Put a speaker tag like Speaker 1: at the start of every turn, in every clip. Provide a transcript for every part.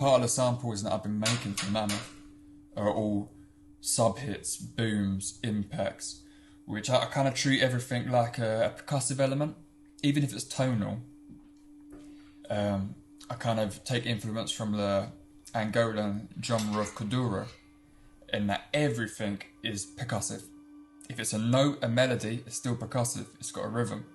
Speaker 1: part of the samples that I've been making for Mammoth are all sub-hits, booms, impacts, which I kind of treat everything like a percussive element, even if it's tonal. I kind of take influence from the Angolan genre of kuduro, in that everything is percussive. If it's a note, a melody, it's still percussive, it's got a rhythm.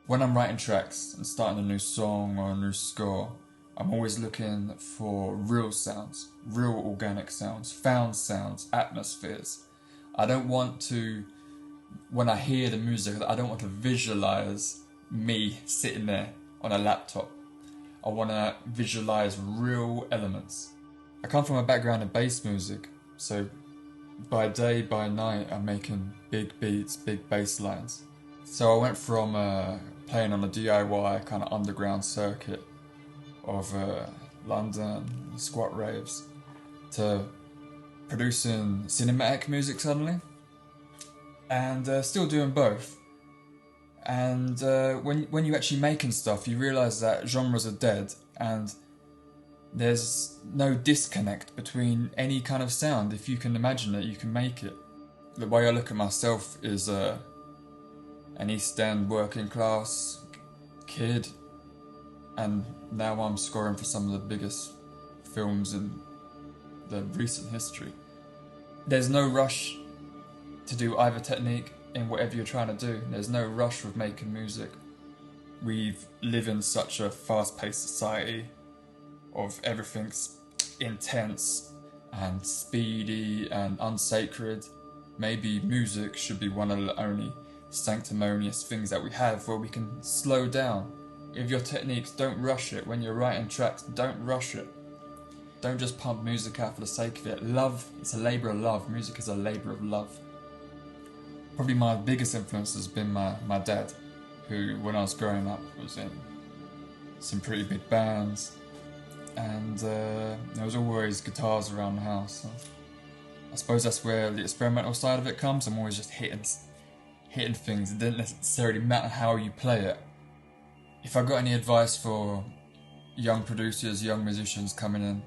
Speaker 1: When I'm writing tracks and starting a new song or a new score, I'm always looking for real sounds, real organic sounds, found sounds, atmospheres. I don't want to, when I hear the music, I don't want to visualise me sitting there on a laptop. I want to visualise real elements. I come from a background in bass music, so by day, by night, I'm making big beats, big bass lines. So I went from playing on a DIY kind of underground circuit of London, squat raves, to producing cinematic music suddenly, and still doing both. And when you're actually making stuff, you realise that genres are dead and there's no disconnect between any kind of sound. If you can imagine it, you can make it. The way I look at myself is an East End working class kid, and now I'm scoring for some of the biggest films in the recent history. There's no rush to do either technique in whatever you're trying to do. There's no rush with making music. We live in such a fast-paced society of everything's intense and speedy and unsacred. Maybe music should be one of the only sanctimonious things that we have where we can slow down. With your techniques, don't rush it. When you're writing tracks, don't rush it. Don't just pump music out for the sake of it. Love, it's a labour of love. Music is a labour of love. Probably my biggest influence has been my dad, who when I was growing up was in some pretty big bands, and there was always guitars around the house. I suppose that's where the experimental side of it comes. I'm always just hitting things. It didn't necessarily matter how you play it. If I got any advice for young producers, young musicians coming in,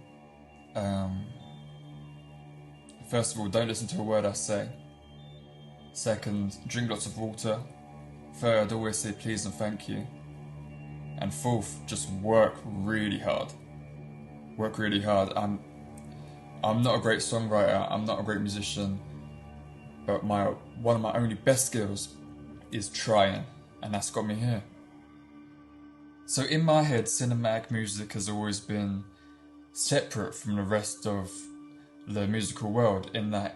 Speaker 1: first of all, don't listen to a word I say. Second, drink lots of water. Third, always say please and thank you. And fourth, just work really hard. Work really hard. I'm not a great songwriter, I'm not a great musician, but one of my only best skills is trying, and that's got me here. So in my head, cinematic music has always been separate from the rest of the musical world, in that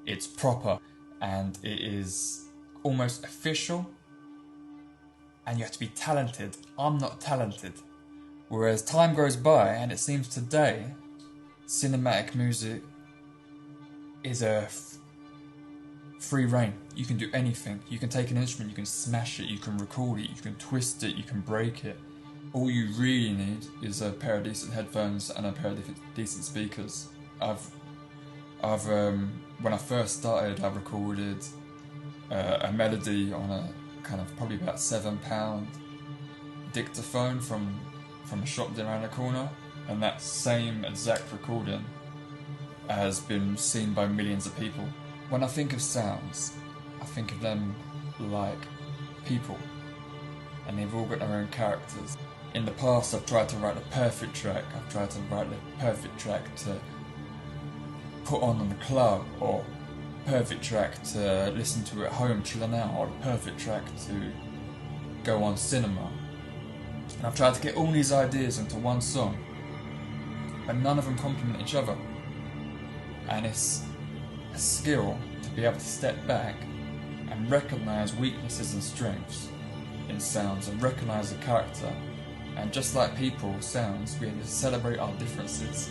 Speaker 1: it's proper and it is almost official, and you have to be talented. I'm not talented. Whereas time goes by, and it seems today cinematic music is a free reign. You can do anything. You can take an instrument, you can smash it, you can record it, you can twist it, you can break it. All you really need is a pair of decent headphones and a pair of decent speakers. When I first started, I recorded a melody on a kind of probably about £7 dictaphone from a shop down around the corner, and that same exact recording has been seen by millions of people. When I think of sounds, I think of them like people, and they've all got their own characters. In the past, I've tried to write the perfect track. I've tried to write the perfect track to put on the club, or perfect track to listen to at home chilling out, or the perfect track to go on cinema. And I've tried to get all these ideas into one song, but none of them complement each other. And it's a skill to be able to step back and recognise weaknesses and strengths in sounds, and recognise the character. And just like people, sounds, we have to celebrate our differences.